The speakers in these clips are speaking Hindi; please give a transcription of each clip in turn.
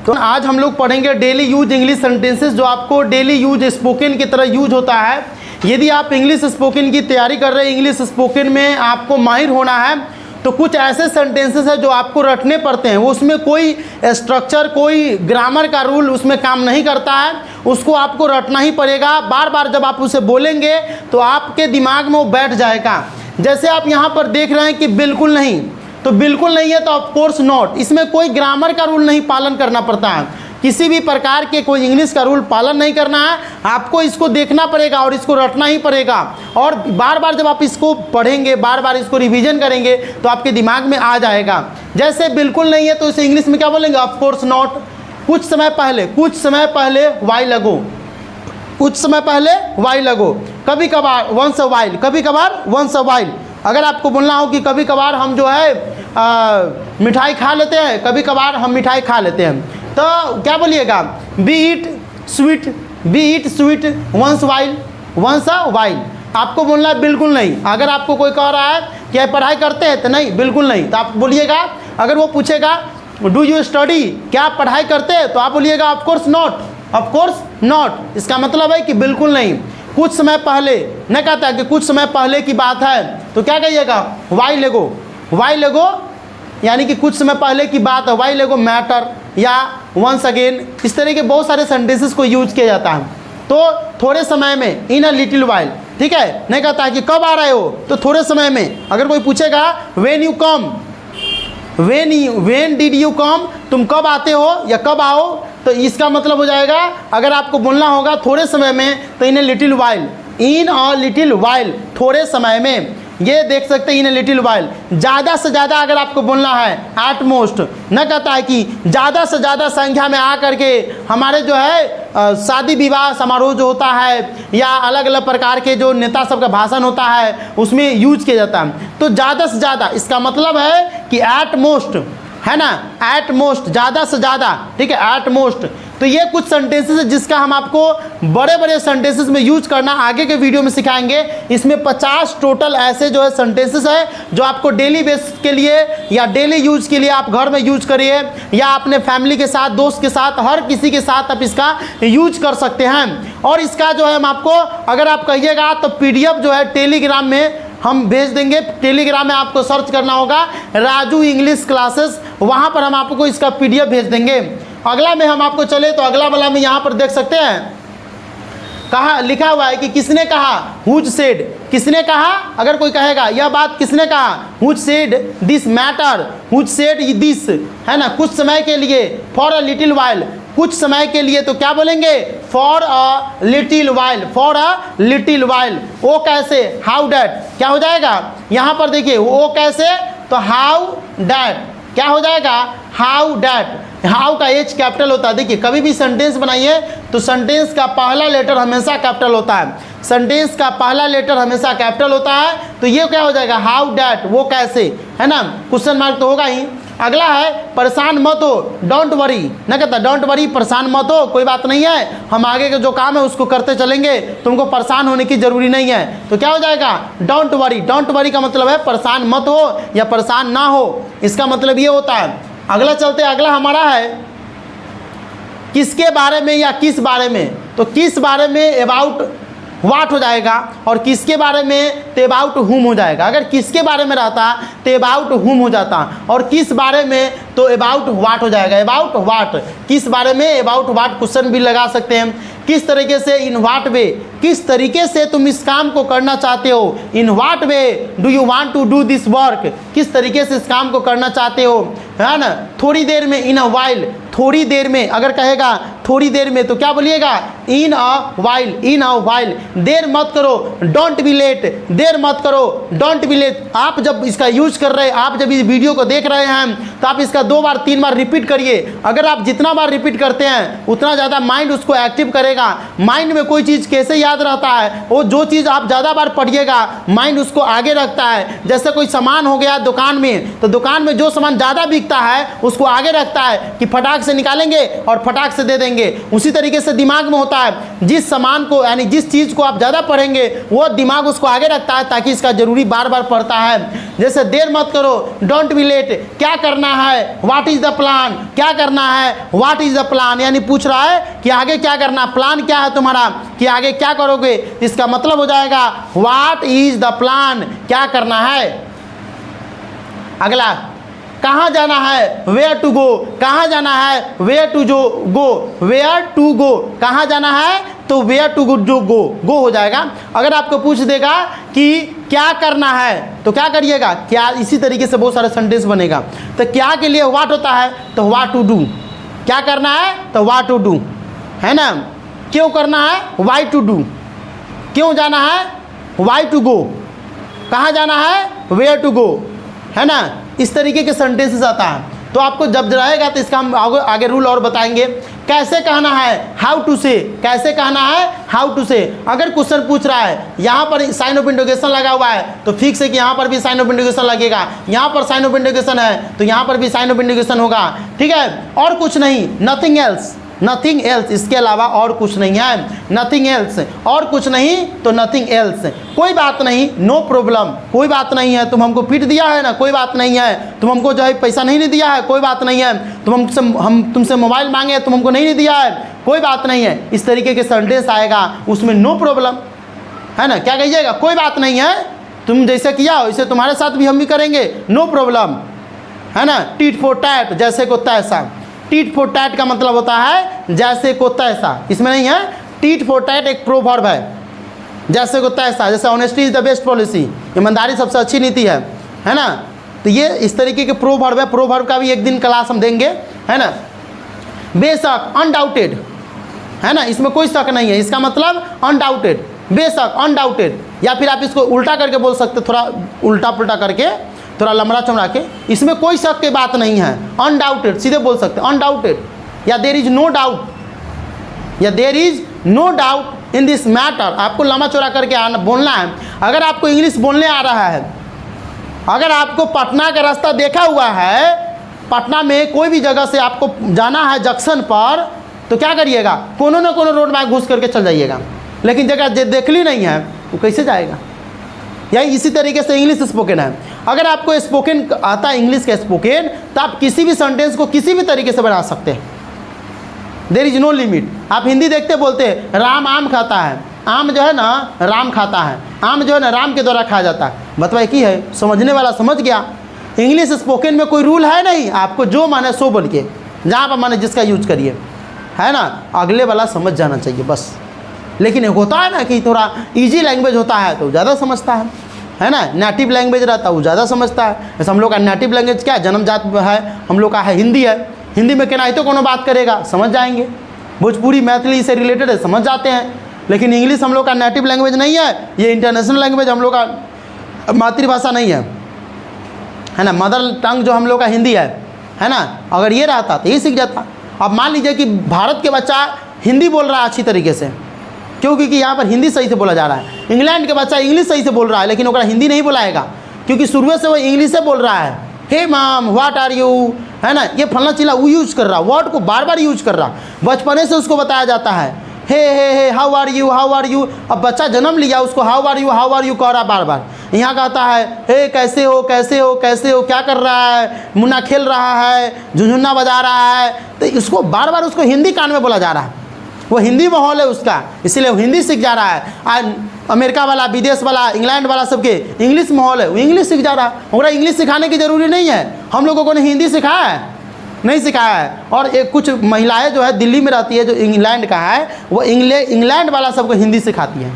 तो आज हम लोग पढ़ेंगे डेली यूज इंग्लिश सेंटेंसेस जो आपको डेली यूज स्पोकन की तरह यूज होता है। यदि आप इंग्लिश स्पोकन की तैयारी कर रहे हैं, इंग्लिश स्पोकन में आपको माहिर होना है, तो कुछ ऐसे सेंटेंसेस है जो आपको रटने पड़ते हैं। वो उसमें कोई स्ट्रक्चर, कोई ग्रामर का रूल उसमें काम नहीं करता है, उसको आपको रटना ही पड़ेगा। बार बार जब आप उसे बोलेंगे तो आपके दिमाग में वो बैठ जाएगा। जैसे आप यहाँ पर देख रहे हैं कि बिल्कुल नहीं, तो बिल्कुल नहीं है तो ऑफ कोर्स नॉट। इसमें कोई ग्रामर का रूल नहीं पालन करना पड़ता है, किसी भी प्रकार के कोई इंग्लिश का रूल पालन नहीं करना है, आपको इसको देखना पड़ेगा और इसको रटना ही पड़ेगा। और बार बार जब आप इसको पढ़ेंगे, बार बार इसको रिवीजन करेंगे तो आपके दिमाग में आ जाएगा। जैसे बिल्कुल नहीं है तो इसे इंग्लिश में क्या बोलेंगे? Of course not. कुछ समय पहले व्हाइल अगो, कुछ समय पहले व्हाइल अगो। कभी कभार वंस अ व्हाइल, कभी कभार वंस अ व्हाइल। अगर आपको बोलना हो कि कभी कभार हम जो है मिठाई खा लेते हैं, कभी कभार हम मिठाई खा लेते हैं, तो क्या बोलिएगा? Be eat sweet once a while. आपको बोलना है बिल्कुल नहीं। अगर आपको कोई कह रहा है कि पढ़ाई करते हैं, तो नहीं, बिल्कुल नहीं, तो आप बोलिएगा। अगर वो पूछेगा डू यू स्टडी, क्या आप पढ़ाई करते हैं, तो आप बोलिएगा ऑफ कोर्स नॉट। इसका मतलब है कि बिल्कुल नहीं। कुछ समय पहले न कहता है कि कुछ समय पहले की बात है, तो क्या कहिएगा? व्हाइल एगो, यानी कि कुछ समय पहले की बात है। व्हाइल एगो मैटर या वंस अगेन, इस तरह के बहुत सारे सेंटेंसेस को यूज किया जाता है। तो थोड़े समय में, इन अ लिटिल व्हाइल, ठीक है। नहीं कहता है कि कब आ रहे हो, तो थोड़े समय में। अगर कोई पूछेगा when you come, when did you come, तुम कब आते हो या कब आओ, तो इसका मतलब हो जाएगा, अगर आपको बोलना होगा थोड़े समय में, तो in a little while, in a little while, थोड़े समय में। ये देख सकते हैं इन अ लिटिल व्हाइल। ज़्यादा से ज़्यादा अगर आपको बोलना है, एट मोस्ट। न कहता है कि ज़्यादा से ज़्यादा संख्या में आ करके हमारे जो है शादी विवाह समारोह जो होता है या अलग अलग प्रकार के जो नेता सबका भाषण होता है उसमें यूज किया जाता है। तो ज़्यादा से ज़्यादा, इसका मतलब है कि एट मोस्ट, है ना, एट मोस्ट, ज़्यादा से ज़्यादा, ठीक है, एट मोस्ट। तो ये कुछ सेंटेंसेस है जिसका हम आपको बड़े बड़े सेंटेंसेस में यूज करना आगे के वीडियो में सिखाएंगे। इसमें 50 टोटल ऐसे जो है सेंटेंसेस है जो आपको डेली बेस के लिए या डेली यूज के लिए आप घर में यूज करिए या अपने फैमिली के साथ, दोस्त के साथ, हर किसी के साथ आप इसका यूज कर सकते हैं। और इसका जो है हम आपको, अगर आप कहिएगा तो PDF जो है टेलीग्राम में हम भेज देंगे। टेलीग्राम में आपको सर्च करना होगा राजू इंग्लिश क्लासेस, वहाँ पर हम आपको इसका PDF भेज देंगे। अगला में हम आपको चले तो अगला वाला में यहाँ पर देख सकते हैं, कहा लिखा हुआ है कि किसने कहा, हुज सेड, किसने कहा। अगर कोई कहेगा यह बात किसने कहा, whose said this matter, whose said this, है ना, कुछ समय के लिए, फॉर अ लिटिल वाइल, कुछ समय के लिए, तो क्या बोलेंगे? For a little while, for a little while. वो कैसे, हाउ डैट, क्या हो जाएगा? यहाँ पर देखिए, वो कैसे, तो हाउ डैट, क्या हो जाएगा? How that. हाउ का H कैपिटल होता है। देखिए, कभी भी सेंटेंस बनाइए तो सेंटेंस का पहला लेटर हमेशा कैपिटल होता है, सेंटेंस का पहला लेटर हमेशा कैपिटल होता है। तो ये क्या हो जाएगा? हाउ डैट, वो कैसे, है ना, क्वेश्चन मार्क तो होगा ही। अगला है परेशान मत हो, डोंट वरी। ना कहता डोंट वरी, परेशान मत हो, कोई बात नहीं है, हम आगे के जो काम है उसको करते चलेंगे, तुमको परेशान होने की जरूरी नहीं है। तो क्या हो जाएगा? Don't worry. डोंट वरी का मतलब है परेशान मत हो या परेशान ना हो, इसका मतलब ये होता है। अगला चलते, अगला हमारा है किसके बारे में या किस बारे में। तो किस बारे में अबाउट व्हाट हो जाएगा, और किसके बारे में तो अबाउट हुम हो जाएगा। अगर किसके बारे में रहता तो अबाउट हुम हो जाता, और किस बारे में तो अबाउट व्हाट हो जाएगा, अबाउट व्हाट। किस बारे में अबाउट व्हाट क्वेश्चन भी लगा सकते हैं। किस तरीके से, इन व्हाट वे, किस तरीके से तुम इस काम को करना चाहते हो, in what way do you want to do this work, किस तरीके से इस काम को करना चाहते हो, है ना। थोड़ी देर में, इन अ वाइल, थोड़ी देर में। अगर कहेगा थोड़ी देर में तो क्या बोलिएगा? इन a while, in a while. देर मत करो, डोंट बी लेट, देर मत करो, डोंट बी लेट। आप जब इसका यूज कर रहे हैं, आप जब इस वीडियो को देख रहे हैं, तो आप इसका 2 बार 3 बार रिपीट करिए। अगर आप जितना बार रिपीट करते हैं उतना ज़्यादा माइंड उसको एक्टिव करेगा। माइंड में कोई चीज़ कैसे याद रहता है, वो जो चीज़ आप ज़्यादा बार पढ़िएगा माइंड उसको आगे रखता है। जैसे कोई सामान हो गया दुकान में, तो दुकान में जो सामान ज़्यादा बिकता है उसको आगे रखता है कि फटाक से निकालेंगे और फटाक से दे देंगे। पढ़ेंगे उसी तरीके से दिमाग में होता है। जिस सामान को यानी जिस चीज़ को आप ज़्यादा पढ़ेंगे वो दिमाग उसको आगे रखता है ताकि इसका जरूरी बार बार पढ़ता है। जैसे देर मत करो, डोंट बी लेट, क्या करना है, व्हाट इज़ द प्लान, क्या करना है, व्हाट इज़ द प्लान, यानी पूछ रहा है कि आगे क्या करना, प्लान क्या है तुम्हारा, कि आगे क्या करोगे। इसका मतलब हो जाएगा व्हाट इज़ द प्लान, क्या करना है। अगला, कहाँ जाना है, वेयर टू गो, कहाँ जाना है, वेयर टू जो गो, वेयर टू गो, कहाँ जाना है तो वेयर टू गो, जो गो हो जाएगा। अगर आपको पूछ देगा कि क्या करना है तो क्या करिएगा, क्या, इसी तरीके से बहुत सारे सेंटेंस बनेगा। तो क्या के लिए व्हाट होता है तो व्हाट टू डू, क्या करना है तो व्हाट टू डू, है ना। क्यों करना है, वाई टू डू, क्यों जाना है, वाई टू गो, कहाँ जाना है, वेयर टू गो, है ना। इस तरीके के सेंटेंसेस आता है। तो आपको जब रहेगा तो इसका हम आगे रूल और बताएंगे। कैसे कहना है, हाउ टू से, कैसे कहना है, हाउ टू से। अगर क्वेश्चन पूछ रहा है यहाँ पर साइन ऑफ इंटरोगेशन लगा हुआ है तो फिक्स है कि यहाँ पर भी साइन ऑफ इंटरोगेशन लगेगा, यहाँ पर साइन ऑफ इंटरोगेशन है तो यहाँ पर भी साइन ऑफ इंटरोगेशन होगा, ठीक है। और कुछ नहीं, नथिंग एल्स, नथिंग एल्स, इसके अलावा और कुछ नहीं है, नथिंग एल्स, और कुछ नहीं तो नथिंग एल्स। कोई बात नहीं, नो प्रॉब्लम, कोई बात नहीं है, तुम हमको पीट दिया है ना, कोई बात नहीं है, तुम हमको जो है पैसा नहीं दिया है, कोई बात नहीं है, हम तुमसे मोबाइल मांगे तुम हमको नहीं दिया है, कोई बात नहीं है। इस तरीके के सेंटेंस आएगा उसमें नो प्रॉब्लम, है ना। क्या कहिएगा, कोई बात नहीं है, तुम जैसे किया हो वैसे तुम्हारे साथ भी हम भी करेंगे, नो प्रॉब्लम, है ना। टीट फॉर टैट, जैसे को तैसा। टीट फॉर टैट का मतलब होता है जैसे को तैसा, इसमें नहीं है। टीट फॉर टैट एक प्रोवर्ब है, जैसे को तैसा, जैसे honesty is the best policy, ईमानदारी सबसे अच्छी नीति है ना। तो ये इस तरीके के प्रोवर्ब है। प्रोवर्ब का भी एक दिन क्लास हम देंगे, है ना। बेशक, अनडाउटेड, है ना, इसमें कोई शक नहीं है, इसका मतलब अनडाउटेड, बेशक, अनडाउटेड। या फिर आप इसको उल्टा करके बोल सकते, थोड़ा उल्टा पुल्टा करके, थोड़ा लमड़ा चमड़ा के, इसमें कोई शक की बात नहीं है, अनडाउटेड सीधे बोल सकते हैं, अनडाउटेड, या देर इज नो डाउट, या there is no doubt in this matter. आपको लम्बा चौड़ा करके आना बोलना है। अगर आपको इंग्लिश बोलने आ रहा है, अगर आपको पटना का रास्ता देखा हुआ है, पटना में कोई भी जगह से आपको जाना है जंक्शन पर, तो क्या करिएगा, कोनो न कोनो रोड में घुस करके चल जाइएगा। लेकिन जगह देख ली नहीं है वो कैसे जाएगा। यही इसी तरीके से इंग्लिश स्पोकन है। अगर आपको स्पोकन आता है इंग्लिश का स्पोकन, तो आप किसी भी सेंटेंस को किसी भी तरीके से बना सकते हैं, देयर इज नो लिमिट। आप हिंदी देखते बोलते हैं राम आम खाता है, आम जो है ना राम खाता है, आम जो है ना राम के द्वारा खाया जाता है। बतवाई की है, समझने वाला समझ गया। इंग्लिश स्पोकन में कोई रूल है नहीं, आपको जो माने सो बोल के, जहाँ पर माने जिसका यूज करिए, है ना। अगले वाला समझ जाना चाहिए बस। लेकिन होता है ना कि थोड़ा इजी लैंग्वेज होता है तो ज़्यादा समझता है ना। नेटिव लैंग्वेज रहता है वो ज़्यादा समझता है। जैसे हम लोग का नेटिव लैंग्वेज क्या है, जन्मजात है, हम लोग का है हिंदी है। हिंदी में कहना है तो कोनो बात करेगा समझ जाएंगे, भोजपुरी मैथिली से रिलेटेड है समझ जाते हैं। लेकिन इंग्लिश हम लोग का नेटिव लैंग्वेज नहीं है, ये इंटरनेशनल लैंग्वेज हम लोग का मातृभाषा नहीं है ना। मदर टंग जो हम लोग का हिंदी है ना। अगर ये रहता तो ये सीख जाता। अब मान लीजिए कि भारत के बच्चा हिंदी बोल रहा है अच्छी तरीके से, क्योंकि यहाँ पर हिंदी सही से बोला जा रहा है। इंग्लैंड के बच्चा इंग्लिश सही से बोल रहा है लेकिन ओकरा हिंदी नहीं बोलाएगा, क्योंकि शुरू से वो इंग्लिश से बोल रहा है। हे माम व्हाट आर यू, है ना, ये फलना चिल्ला वो यूज कर रहा, वर्ड को बार बार यूज कर रहा। बचपने से उसको बताया जाता है hey how are you, how are you. अब बच्चा जन्म लिया, उसको हाउ आर यू कह रहा बार बार। यहाँ कहता है हे कैसे हो कैसे हो कैसे हो, क्या कर रहा है, मुन्ना खेल रहा है, झुनझुन्ना बजा रहा है। तो इसको बार बार उसको हिंदी कान में बोला जा रहा है। वो हिंदी माहौल है उसका, इसीलिए वो हिंदी सीख जा रहा है। आज अमेरिका वाला, विदेश वाला, इंग्लैंड वाला सबके इंग्लिश माहौल है, वो इंग्लिश सीख जा रहा है। ओकरा इंग्लिश सिखाने की ज़रूरी नहीं है। हम लोगों को ने हिंदी सिखाया है, नहीं सिखाया है। और एक कुछ महिलाएं जो है दिल्ली में रहती है, जो इंग्लैंड का है, वो इंग्लैंड वाला सबको हिंदी सिखाती है।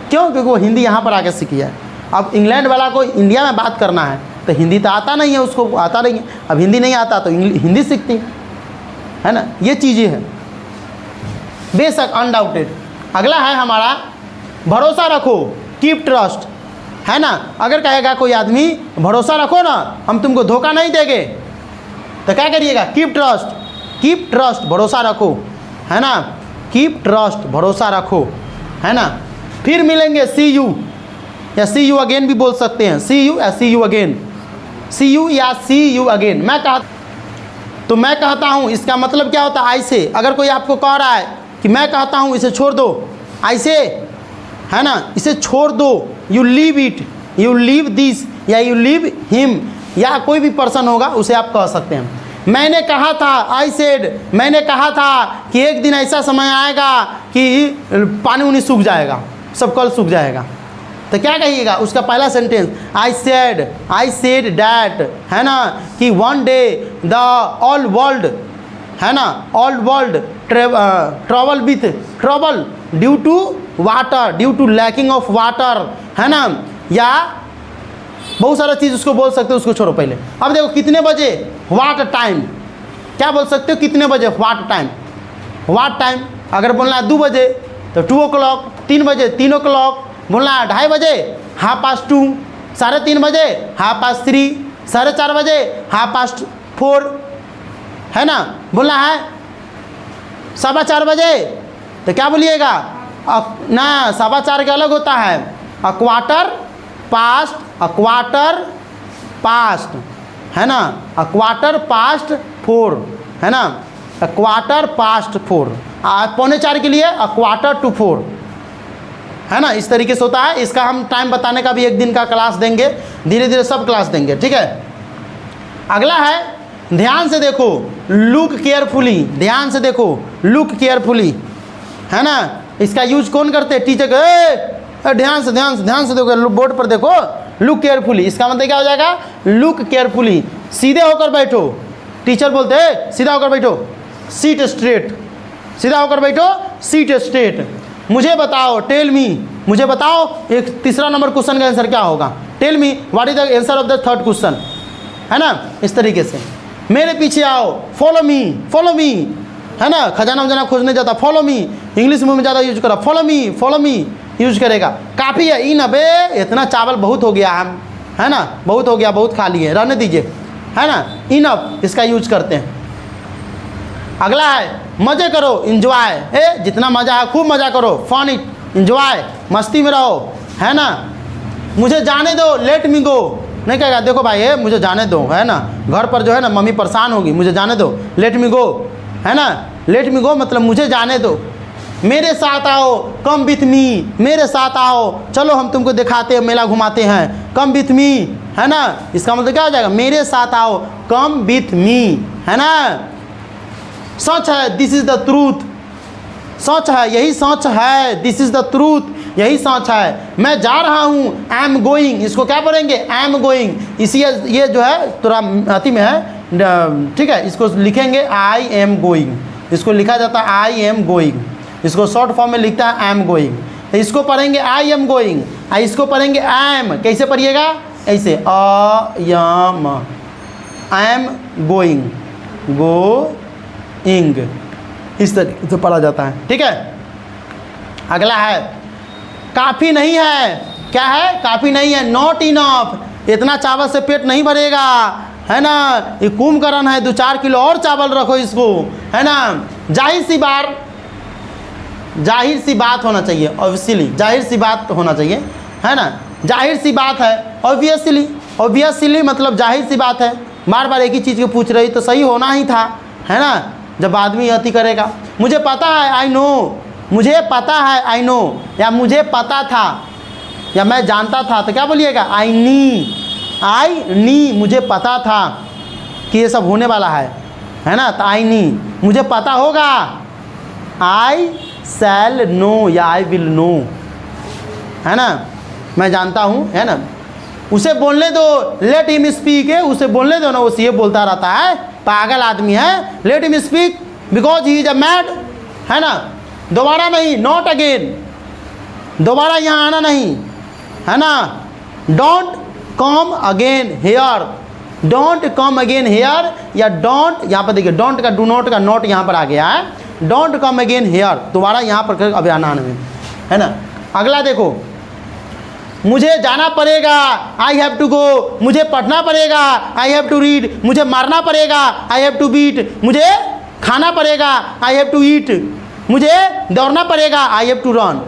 क्यों? क्योंकि वो हिंदी यहाँ पर आके सीखी है। अब इंग्लैंड वाला को इंडिया में बात करना है तो हिंदी तो आता नहीं है, उसको आता नहीं है। अब हिंदी नहीं आता तो हिंदी सीखती है ना। ये चीज़ें हैं बेशक, अनडाउटेड। अगला है हमारा भरोसा रखो, कीप ट्रस्ट, है ना। अगर कहेगा कोई आदमी भरोसा रखो ना, हम तुमको धोखा नहीं देंगे, तो क्या करिएगा, कीप ट्रस्ट, भरोसा रखो, है ना। कीप ट्रस्ट, भरोसा रखो, है ना। फिर मिलेंगे, सी यू या सी यू अगेन भी बोल सकते हैं। सी यू या सी यू अगेन, सी यू या सी यू अगेन। मैं कहा तो मैं कहता हूँ, इसका मतलब क्या होता है? आई से। अगर कोई आपको कह रहा है कि मैं कहता हूँ इसे छोड़ दो, आई से, है ना, इसे छोड़ दो, you leave it, you leave this, या यू लीव हिम, या कोई भी पर्सन होगा उसे आप कह सकते हैं। मैंने कहा था, आई सेड, मैंने कहा था कि एक दिन ऐसा समय आएगा कि पानी उनी सूख जाएगा, सब कल सूख जाएगा। तो क्या कहिएगा? उसका पहला सेंटेंस आई सेड डैट, है ना, कि one day the all world, है ना, all world trouble with trouble due to water, due to lacking of water, है ना, या बहुत सारा चीज़ उसको बोल सकते हो, उसको छोड़ो पहले। अब देखो कितने बजे, व्हाट टाइम, क्या बोल सकते हो? कितने बजे, व्हाट टाइम, व्हाट टाइम। अगर बोलना है 2 बजे तो 2 o'clock, 3 बजे 3 o'clock, बोलना है 2:30 बजे 2:30, 3:30 बजे 3:30, 4:30 बजे 4:30, है ना। बोलना है 4:15 बजे तो क्या बोलिएगा? ना 4:15 का अलग होता है, अ क्वार्टर पास्ट, है ना, अ क्वार्टर पास्ट 4, है ना, अ क्वार्टर पास्ट 4। 3:45 के लिए अ क्वार्टर टू 4, है ना, इस तरीके से होता है। इसका हम टाइम बताने का भी एक दिन का क्लास देंगे, धीरे धीरे सब क्लास देंगे, ठीक है। अगला है, ध्यान से देखो, लुक केयरफुली, ध्यान से देखो, लुक केयरफुली, है ना। इसका यूज कौन करते हैं? टीचर। ध्यान से देखो, बोर्ड पर देखो, लुक केयरफुली। इसका मतलब क्या हो जाएगा? लुक केयरफुली, सीधे होकर बैठो। टीचर बोलते हैं सीधा होकर बैठो, सीट स्ट्रेट, सीधा होकर बैठो, सीट स्ट्रेट। मुझे बताओ, टेल मी, मुझे बताओ एक तीसरा नंबर क्वेश्चन का आंसर क्या होगा? Tell me what is the answer of the third question, है ना, इस तरीके से। मेरे पीछे आओ, फॉलो मी, है ना, खजाना वजाना खोजने जाता, फॉलो मी, इंग्लिश में ज़्यादा यूज करा, फॉलो मी यूज करेगा। काफ़ी है, इन अबे इतना चावल बहुत हो गया, हम, है ना, बहुत हो गया, बहुत खा लिए, रहने दीजिए, है ना, इनफ, इसका यूज करते हैं। अगला है, मज़े करो, इंजॉय, जितना मज़ा है खूब मज़ा करो, फन इट, इंजॉय, मस्ती में रहो, है ना। मुझे जाने दो, लेट मी गो, नहीं कहेगा देखो भाई मुझे जाने दो, है ना, घर पर जो है ना मम्मी परेशान होगी, मुझे जाने दो, लेट मी गो, है ना, लेट मी गो मतलब मुझे जाने दो। मेरे साथ आओ, कम विथ मी, मेरे साथ आओ, चलो हम तुमको दिखाते हैं, मेला घुमाते हैं, कम विथ मी, है ना। इसका मतलब क्या हो जाएगा? मेरे साथ आओ, कम विथ मी, है ना। सच है, दिस इज द ट्रूथ, सच है, यही सच है, दिस इज द ट्रूथ, यही सच है। मैं जा रहा हूँ, आई एम गोइंग, इसको क्या पढ़ेंगे? I am going. इसी ये जो है थोड़ा अति में है, ठीक है, इसको लिखेंगे आई एम गोइंग, इसको लिखा जाता है आई एम गोइंग, इसको शॉर्ट फॉर्म में लिखता है आई एम गोइंग। इसको पढ़ेंगे आई एम गोइंग, इसको पढ़ेंगे आई एम, कैसे पढ़िएगा? ऐसे, आई एम गोइंग, गोइंग, इस तरीके से पढ़ा जाता है, ठीक है। अगला है, काफ़ी नहीं है, क्या है? काफ़ी नहीं है, नॉट इनफ, इतना चावल से पेट नहीं भरेगा, है ना, ये कुंभकर्ण है, 2-4 किलो और चावल रखो इसको, है ना। जाहिर सी बात होना चाहिए, ऑब्वियसली जाहिर सी बात होना चाहिए, है ना, जाहिर सी बात है, ऑब्वियसली मतलब जाहिर सी बात है। बार बार एक ही चीज़ को पूछ रही तो सही होना ही था, है ना, जब आदमी अति करेगा। मुझे पता है, आई नो, मुझे पता है, आई नो, या मुझे पता था, या मैं जानता था, तो क्या बोलिएगा? आई नी, मुझे पता था कि ये सब होने वाला है ना, तो आई नी, मुझे पता होगा, आई शैल नो, या आई विल नो, है ना, मैं जानता हूँ, है ना। उसे बोलने दो, लेट हिम स्पीक, है, उसे बोलने दो ना, वो ये बोलता रहता है, पागल आदमी है, let him speak because he is a mad, है ना। दोबारा नहीं, नॉट अगेन, दोबारा यहाँ आना नहीं, है ना। Don't come again here, don't come again here, या डोंट, यहाँ पर देखिए डोंट का, डू नॉट का नॉट यहाँ पर आ गया है, डोंट कम अगेन हेयर, दोबारा यहाँ पर अभी आना नहीं, है ना। अगला देखो, मुझे जाना पड़ेगा, आई हैव टू गो, मुझे पढ़ना पड़ेगा, आई हैव टू रीड, मुझे मारना पड़ेगा, आई हैव टू बीट, मुझे खाना पड़ेगा, आई हैव टू ईट, मुझे दौड़ना पड़ेगा, आई हैव टू रन।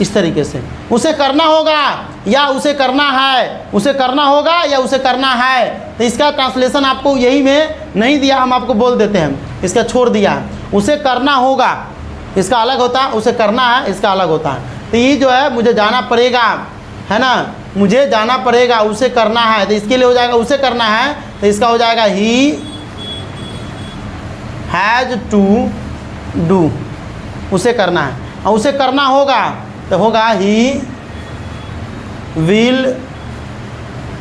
इस तरीके से उसे करना होगा या उसे करना है, उसे करना होगा या उसे करना है, तो इसका ट्रांसलेशन आपको यही में नहीं दिया, हम आपको बोल देते हैं, इसका छोड़ दिया है। उसे करना होगा, इसका अलग होता है, उसे करना है, इसका अलग होता है। तो ये जो है मुझे जाना पड़ेगा, है ना, मुझे जाना पड़ेगा, उसे करना है, तो इसके लिए हो जाएगा उसे करना है, तो इसका हो जाएगा ही हैज़ टू डू, उसे करना है। और उसे करना होगा तो होगा ही विल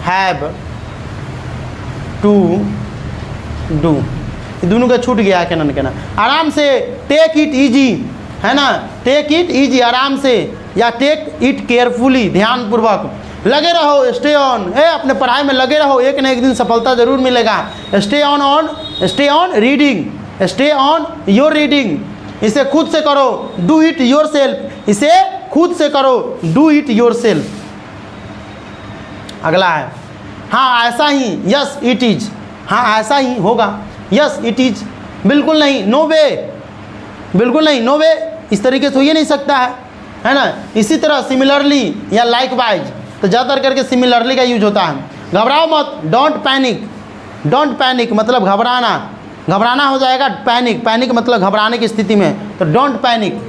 हैव टू डू। दोनों का छूट गया कैनन के ना। आराम से टेक इट इजी, है ना, टेक इट इजी, आराम से, या टेक इट केयरफुली, ध्यानपूर्वक। लगे रहो, स्टे ऑन, अपने पढ़ाई में लगे रहो, एक न एक दिन सफलता जरूर मिलेगा। Stay on reading, stay on your reading. इसे खुद से करो, डू इट योर सेल्फ, इसे खुद से करो, डू इट योर सेल्फ। अगला है हाँ ऐसा ही, यस इट इज, हाँ ऐसा ही होगा, यस इट इज, बिल्कुल नहीं, नो वे, बिल्कुल नहीं, नो वे, इस तरीके से हो ही नहीं सकता है ना। इसी तरह सिमिलरली या लाइक वाइज, तो ज़्यादातर करके सिमिलरली का यूज होता है। घबराओ मत, डोंट पैनिक, डोंट पैनिक मतलब घबराना, घबराना हो जाएगा पैनिक, पैनिक मतलब घबराने की स्थिति में, तो डोंट पैनिक।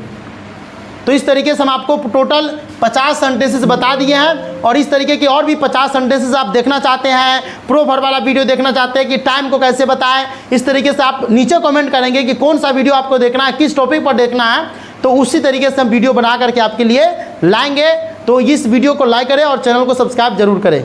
तो इस तरीके से हम आपको टोटल 50 सेंटेंसेस बता दिए हैं, और इस तरीके के और भी 50 सेंटेंसेस आप देखना चाहते हैं, प्रो वर्ब वाला वीडियो देखना चाहते हैं कि टाइम को कैसे बताएं, इस तरीके से आप नीचे कमेंट करेंगे कि कौन सा वीडियो आपको देखना है, किस टॉपिक पर देखना है, तो उसी तरीके से हम वीडियो बना करके आपके लिए लाएंगे। तो इस वीडियो को लाइक करें और चैनल को सब्सक्राइब जरूर करें।